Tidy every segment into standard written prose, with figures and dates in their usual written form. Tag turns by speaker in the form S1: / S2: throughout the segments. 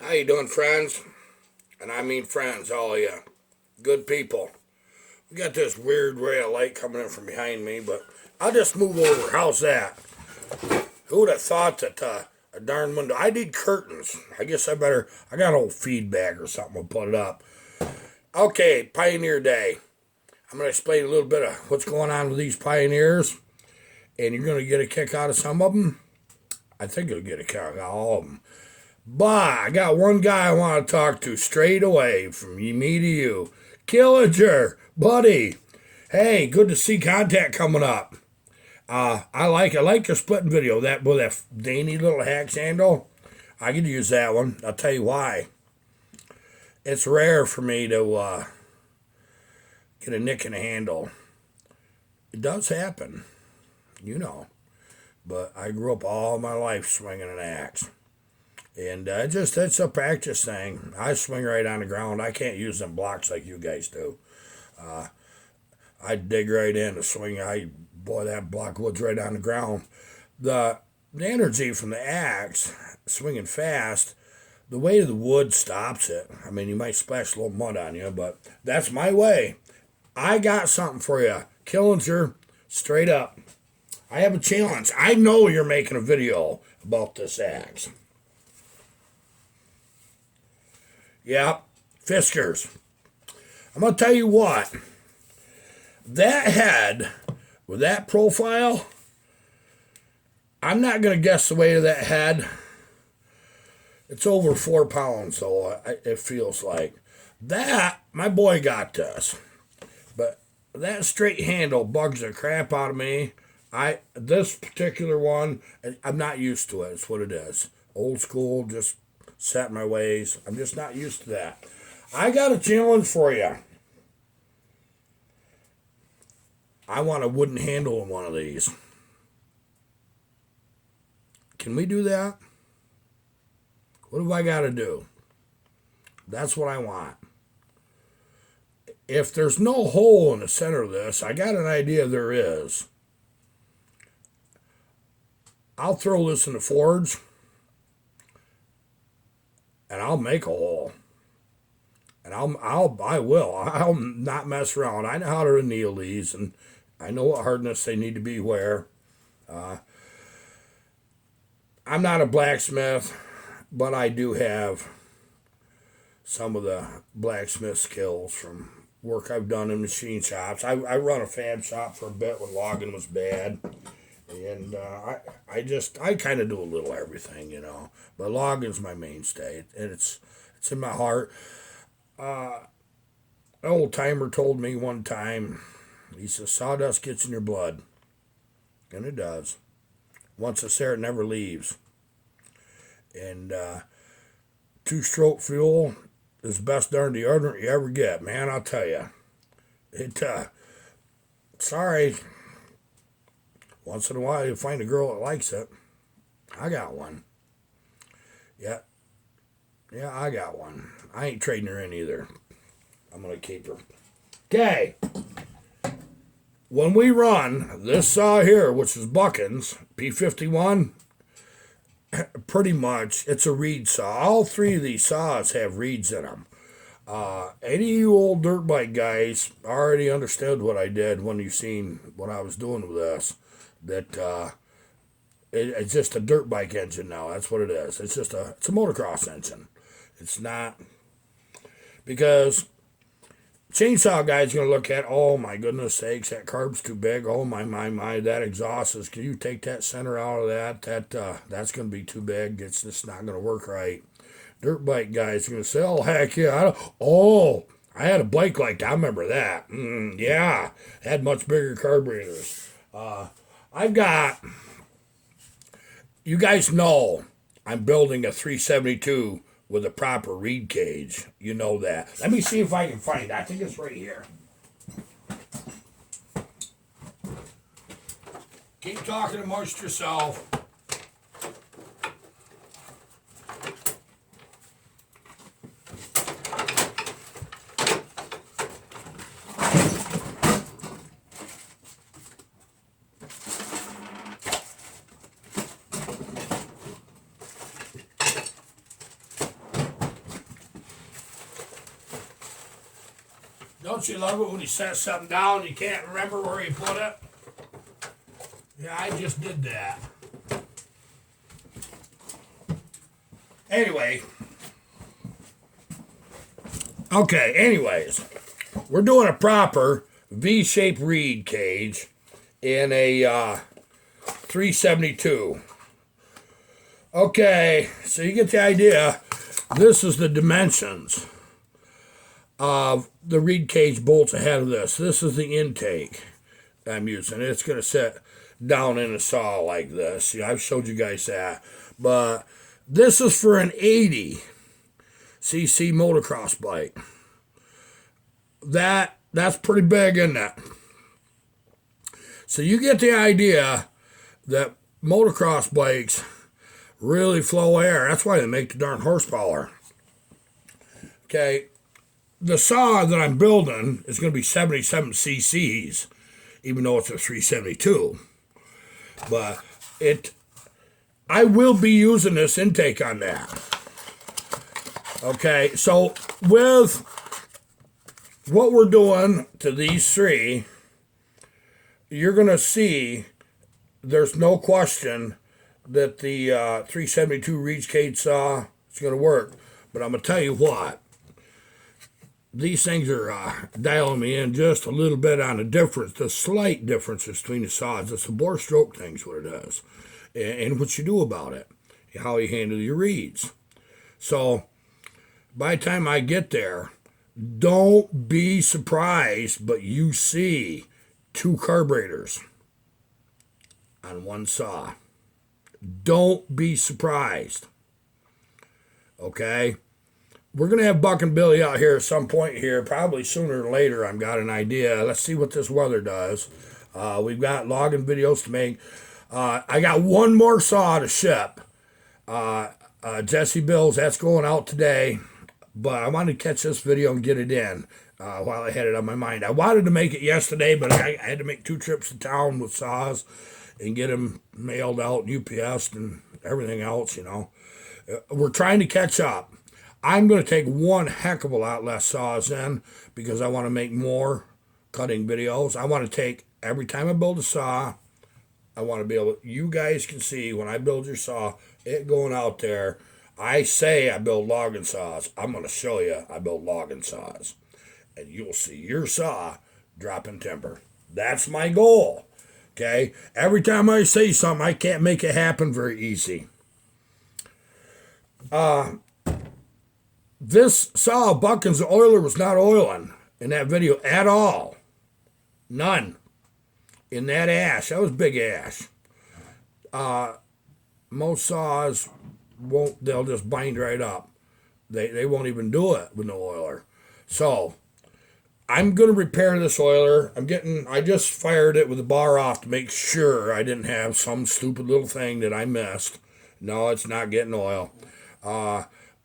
S1: How you doing, friends? And I mean friends, all of you. Good people. We got this weird ray of light coming in from behind me, but I'll just move over. How's that? Who would have thought that a darn window... I need curtains. I guess I better... I got old feedback or something. I'll put it up. Okay, Pioneer Day. I'm going to explain a little bit of what's going on with these pioneers, and you're going to get a kick out of some of them. I think you'll get a kick out of all of them. But I got one guy I want to talk to straight away from me to you. Killinger, buddy. Hey, good to see contact coming up. I like your splitting video that with that dainty little hack handle. I could use that one. I'll tell you why. It's rare for me to get a nick in a handle. It does happen, you know. But I grew up all my life swinging an axe. And it's a practice thing. I swing right on the ground. I can't use them blocks like you guys do. I dig right in to swing. Boy, that block wood's right on the ground. The energy from the axe, swinging fast, the weight of the wood stops it. I mean, you might splash a little mud on you, but that's my way. I got something for you. Killinger, straight up. I have a challenge. I know you're making a video about this axe. Yeah, Fiskars. I'm going to tell you what. That head, with that profile, I'm not going to guess the weight of that head. It's over 4 pounds, so it feels like. That, my boy got this. But that straight handle bugs the crap out of me. This particular one, I'm not used to it. It's what it is. Old school, just set my ways. I'm just not used to that. I got a challenge for you. I want a wooden handle in one of these. Can we do that? What have I got to do? That's what I want. If there's no hole in the center of this, I got an idea there is. I'll throw this in the forge, and I'll make a hole. And I'll not mess around. I know how to anneal these, and I know what hardness they need to be where. I'm not a blacksmith, but I do have some of the blacksmith skills from work I've done in machine shops. I run a fab shop for a bit when logging was bad. And I kind of do a little everything, you know. But logging's my mainstay, and it's in my heart. An old timer told me one time, he says, sawdust gets in your blood. And it does. Once it's there, it never leaves. And two-stroke fuel is the best darn deodorant you ever get, man, I'll tell you. Sorry. Once in a while, you find a girl that likes it. I got one. Yeah, I got one. I ain't trading her in either. I'm going to keep her. Okay. When we run this saw here, which is Buckins, P51, pretty much, it's a reed saw. All 3 of these saws have reeds in them. Any of you old dirt bike guys already understood what I did when you seen what I was doing with this. That it's just a dirt bike engine now. That's what it is. It's a motocross engine. It's not, because chainsaw guy's gonna look at, oh my goodness sakes, that carb's too big. Oh my, that exhaust is. Can you take that center out of that? That's gonna be too big. It's just not gonna work right. Dirt bike guy's gonna say, oh heck yeah. I had a bike like that. I remember that. Yeah, had much bigger carburetors. You guys know I'm building a 372 with a proper reed cage. You know that. Let me see if I can find it. I think it's right here. Keep talking amongst yourself. Don't you love it when you set something down and you can't remember where you put it? Yeah, I just did that. Anyway. Okay, anyways. We're doing a proper V-shaped reed cage in a 372. Okay, so you get the idea. This is the dimensions of the reed cage bolts ahead of this. This is the intake I'm using. It's going to sit down in a saw like this. Yeah, I've showed you guys that. But this is for an 80cc motocross bike. That's pretty big, isn't it? So you get the idea that motocross bikes really flow air. That's why they make the darn horsepower. Okay, the saw that I'm building is going to be 77 cc's, even though it's a 372. But I will be using this intake on that. Okay, so with what we're doing to these three, you're going to see there's no question that the 372 reed cage saw is going to work. But I'm going to tell you what, these things are dialing me in just a little bit on the difference, the slight differences between the saws. It's the bore stroke thing's what it is. And what you do about it, how you handle your reeds. So by the time I get there, don't be surprised, but you see 2 carburetors on one saw. Don't be surprised. Okay? We're going to have Buck and Billy out here at some point here, probably sooner or later. I've got an idea. Let's see what this weather does. We've got logging videos to make. I got one more saw to ship. Jesse Bills, that's going out today. But I wanted to catch this video and get it in while I had it on my mind. I wanted to make it yesterday, but I had to make 2 trips to town with saws and get them mailed out, UPS and everything else, you know. We're trying to catch up. I'm going to take one heck of a lot less saws in because I want to make more cutting videos. I want to take, every time I build a saw, I want to be able to, you guys can see when I build your saw, it going out there. I say I build logging saws. I'm going to show you I build logging saws. And you'll see your saw dropping timber. That's my goal. Okay? Every time I say something, I can't make it happen very easy. This saw, Buckin's oiler was not oiling in that video at all. None. In that ash. That was big ash. Most saws won't, they'll just bind right up. They won't even do it with no oiler. So, I'm going to repair this oiler. I just fired it with the bar off to make sure I didn't have some stupid little thing that I missed. No, it's not getting oil.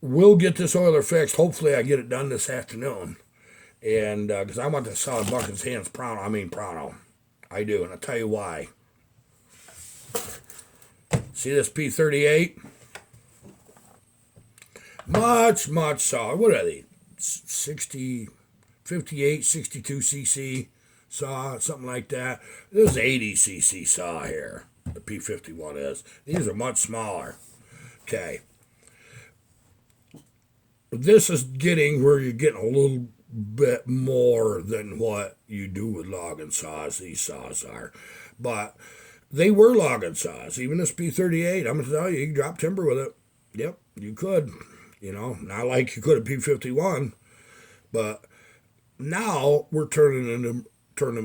S1: We'll get this oiler fixed. Hopefully I get it done this afternoon. And, because I want to saw Buckin's hands pronto. I do, and I'll tell you why. See this P38? Much saw. What are they? 60, 58, 62 cc saw, something like that. This is 80 cc saw here. The P51 is. These are much smaller. Okay. This is getting where you're getting a little bit more than what you do with logging saws. These saws are. But they were logging saws. Even this P38, I'm going to tell you, you can drop timber with it. Yep, you could. You know, not like you could a P51. But now we're turning them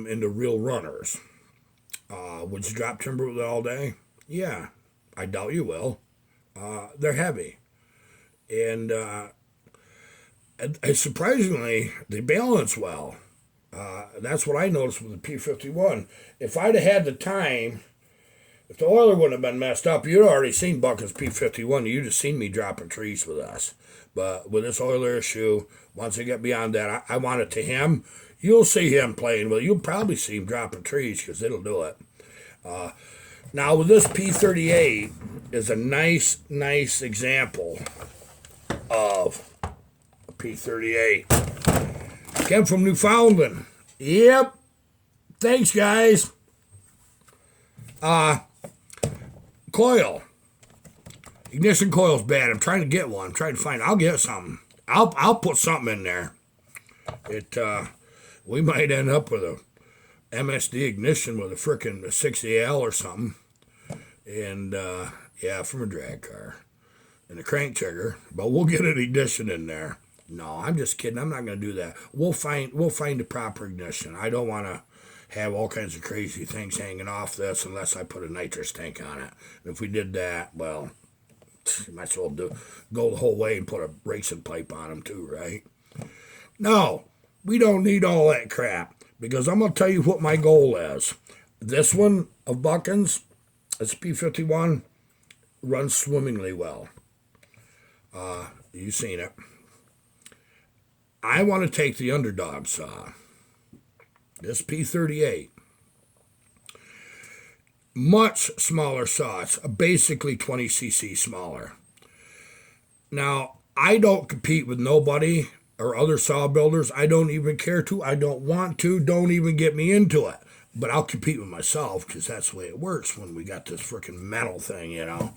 S1: into real runners. Would you drop timber with it all day? Yeah, I doubt you will. They're heavy. And surprisingly, they balance well. That's what I noticed with the P51. If I'd have had the time, if the oiler wouldn't have been messed up, you'd already seen Buckin's P51. You'd have seen me dropping trees with us. But with this oiler issue, once I get beyond that, I want it to him. You'll see him playing with it. You'll probably see him dropping trees because it'll do it. Now with this P38 is a nice example of a P38. Ken from Newfoundland. Yep. Thanks, guys. Coil. Ignition coil's bad. I'm trying to get one. I'm trying to find. I'll get something. I'll put something in there. We might end up with a MSD ignition with a frickin' 60L or something. And yeah, from a drag car. And a crank trigger. But we'll get an ignition in there. No, I'm just kidding. I'm not gonna do that. We'll find the proper ignition. I don't wanna have all kinds of crazy things hanging off this unless I put a nitrous tank on it. And if we did that, well, you might as well go the whole way and put a racing pipe on them too, right? No, we don't need all that crap, because I'm going to tell you what my goal is. This one of Buchan's, it's P51, runs swimmingly well. You've seen it. I want to take the underdog saw, this P38, much smaller saw. It's basically 20cc smaller. Now, I don't compete with nobody or other saw builders. I don't even care to. I don't want to. Don't even get me into it. But I'll compete with myself, because that's the way it works when we got this freaking metal thing, you know.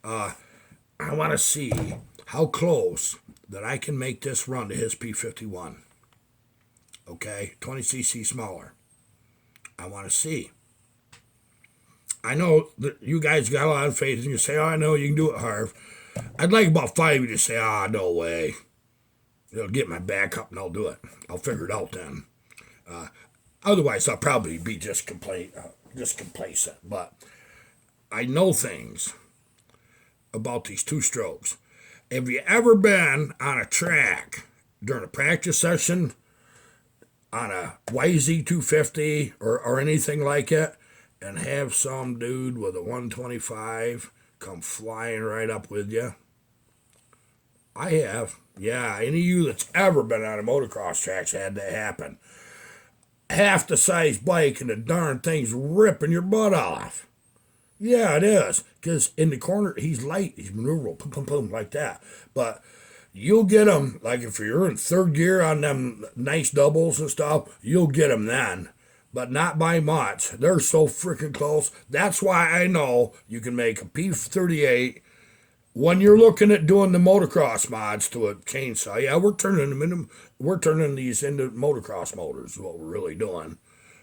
S1: I want to see how close that I can make this run to his P51. Okay, 20cc smaller. I want to see. I know that you guys got a lot of faith, and you say, oh, I know you can do it, Harv. I'd like about 5 of you to say, no way. It'll get my back up and I'll do it. I'll figure it out then. Otherwise, I'll probably be just complacent. But I know things about these two strokes. Have you ever been on a track during a practice session on a YZ250 or anything like it, and have some dude with a 125 come flying right up with you? I have. Yeah, any of you that's ever been on a motocross track's had that happen. Half the size bike and the darn thing's ripping your butt off. Yeah, it is. Because in the corner, he's light. He's maneuverable. Boom, boom, boom, like that. But you'll get him, like if you're in third gear on them nice doubles and stuff, you'll get him then. But not by much. They're so freaking close. That's why I know you can make a P38 when you're looking at doing the motocross mods to a chainsaw. Yeah, we're turning these into motocross motors is what we're really doing,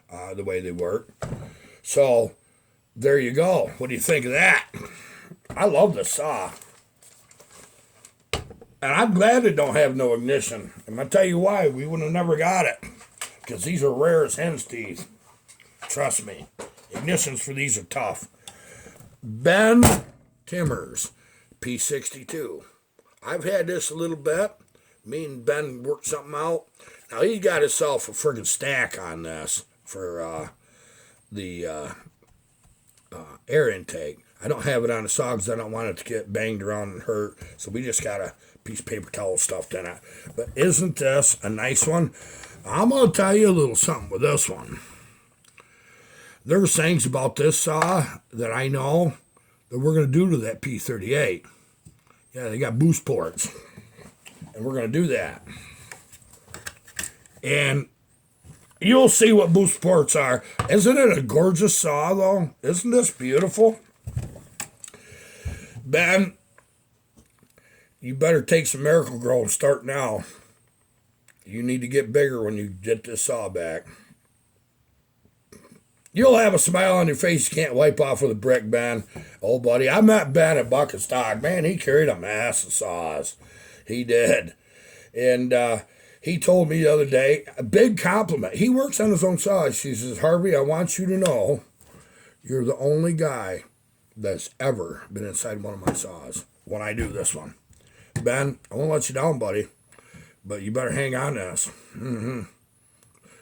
S1: the way they work. So there you go. What do you think of that? I love the saw. And I'm glad it don't have no ignition. And I'll tell you why. We would have never got it. Because these are rare as hen's teeth. Trust me. Ignitions for these are tough. Ben Timmers, P62. I've had this a little bit. Me and Ben worked something out. Now, he got himself a friggin' stack on this for the air intake. I don't have it on the saw because I don't want it to get banged around and hurt. So we just got a piece of paper towel stuffed in it. But isn't this a nice one? I'm going to tell you a little something with this one. There's things about this saw that I know that we're going to do to that P38. Yeah, they got boost ports. And we're going to do that. And you'll see what boost ports are. Isn't it a gorgeous saw, though? Isn't this beautiful? Ben, you better take some Miracle Grow and start now. You need to get bigger when you get this saw back. You'll have a smile on your face you can't wipe off with a brick, Ben. Oh, buddy, I met Ben at Bucket Stock. Man, he carried a mass of saws. He did. And he told me the other day, a big compliment. He works on his own saws. He says, Harvey, I want you to know you're the only guy that's ever been inside one of my saws when I do this one. Ben, I won't let you down, buddy. But you better hang on to this. Mm-hmm.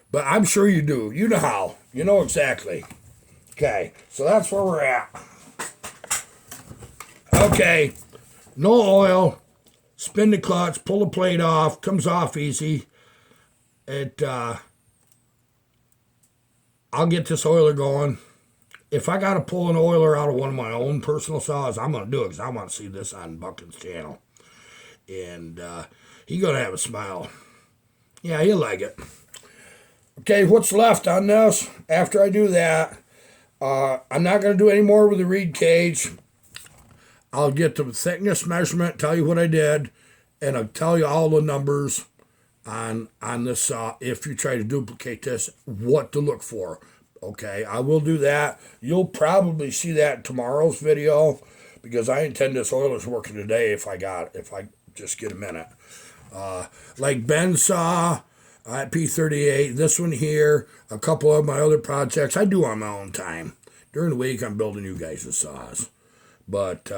S1: But I'm sure you do. You know how. You know exactly. Okay, so that's where we're at. Okay, no oil. Spin the clutch, pull the plate off. Comes off easy. I'll get this oiler going. If I got to pull an oiler out of one of my own personal saws, I'm going to do it because I want to see this on Buchan's channel. And he's going to have a smile Yeah, you like it. Okay, what's left on this? After I do that, I'm not going to do any more with the reed cage. I'll get the thickness measurement, tell you what I did, and I'll tell you all the numbers on this saw. If you try to duplicate this, what to look for. Okay, I will do that. You'll probably see that in tomorrow's video because I intend this oiler's working today if I just get a minute. Like Ben saw at P38, this one here, a couple of my other projects I do on my own time. During the week, I'm building you guys' saws. But,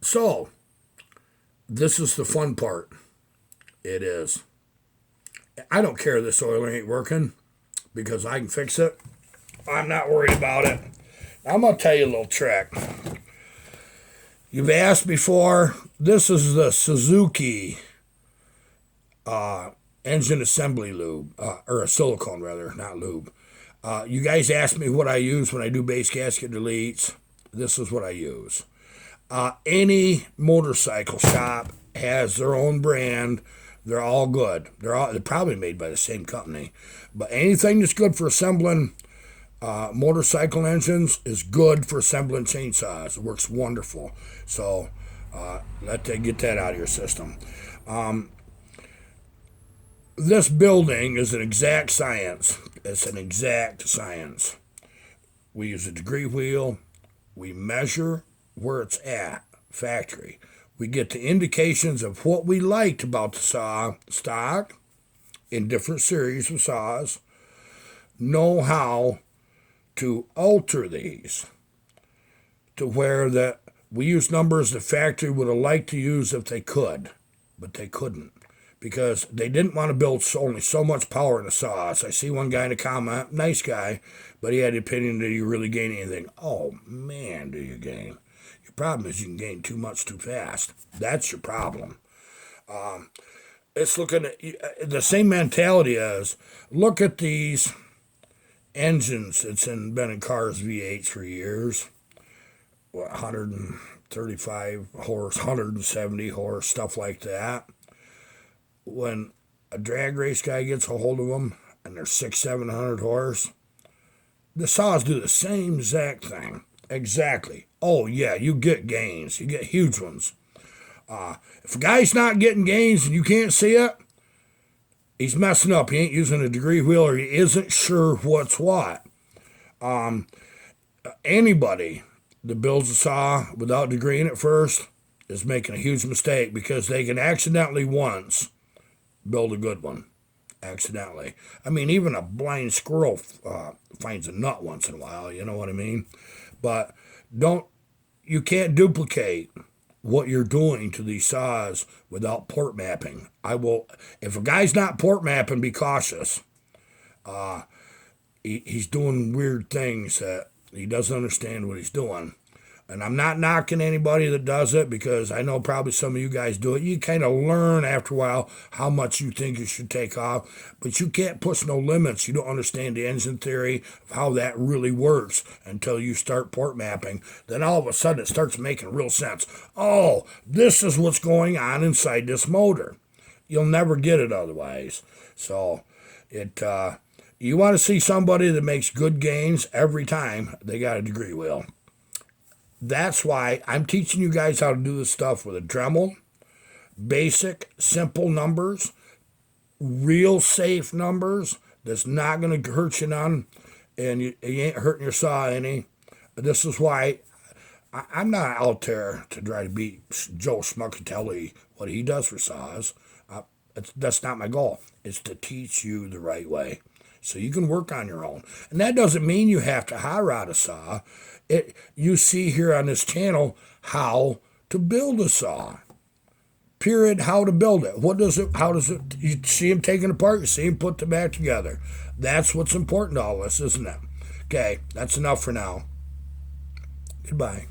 S1: so, this is the fun part. It is. I don't care this oiler ain't working because I can fix it. I'm not worried about it. I'm going to tell you a little trick. You've asked before, this is the Suzuki engine assembly lube, or a silicone rather, not lube. You guys ask me what I use when I do base gasket deletes. This is what I use. Any motorcycle shop has their own brand. They're all good. They're probably made by the same company. But anything that's good for assembling motorcycle engines is good for assembling chainsaws. It works wonderful. So get that out of your system. This building is an exact science. It's an exact science. We use a degree wheel. We measure where it's at, factory. We get the indications of what we liked about the saw stock in different series of saws. Know how to alter these to where that we use numbers the factory would have liked to use if they could, but they couldn't. Because they didn't want to build only so much power in the saws. I see one guy in the comment, nice guy, but he had the opinion that you really gain anything. Oh, man, do you gain. Your problem is you can gain too much too fast. That's your problem. It's looking at the same mentality as, look at these engines. It's been in cars V8s for years. 135 horse, 170 horse, stuff like that. When a drag race guy gets a hold of them and they're 600-700 horse, the saws do the same exact thing. Exactly. Oh, yeah, you get gains. You get huge ones. If a guy's not getting gains and you can't see it, he's messing up. He ain't using a degree wheel or he isn't sure what's what. Anybody that builds a saw without degreeing it first is making a huge mistake because they can accidentally once build a good one. Accidentally. I mean, even a blind squirrel finds a nut once in a while, you know what I mean? But you can't duplicate what you're doing to these saws without port mapping. If a guy's not port mapping, be cautious. He's doing weird things that he doesn't understand what he's doing. And I'm not knocking anybody that does it because I know probably some of you guys do it. You kind of learn after a while how much you think you should take off, but you can't push no limits. You don't understand the engine theory of how that really works until you start port mapping. Then all of a sudden it starts making real sense. Oh, this is what's going on inside this motor. You'll never get it otherwise. So you want to see somebody that makes good gains every time they got a degree wheel. That's why I'm teaching you guys how to do this stuff with a Dremel, basic, simple numbers, real safe numbers that's not going to hurt you none, and you ain't hurting your saw any. This is why I'm not out there to try to beat Joe Schmuckatelli, what he does for saws. That's not my goal. It's to teach you the right way so you can work on your own. And that doesn't mean you have to hot rod a saw. You see here on this channel how to build a saw. Period. How to build it. How does it, you see him taken apart, you see him put them back together. That's what's important to all this, isn't it? Okay, that's enough for now. Goodbye.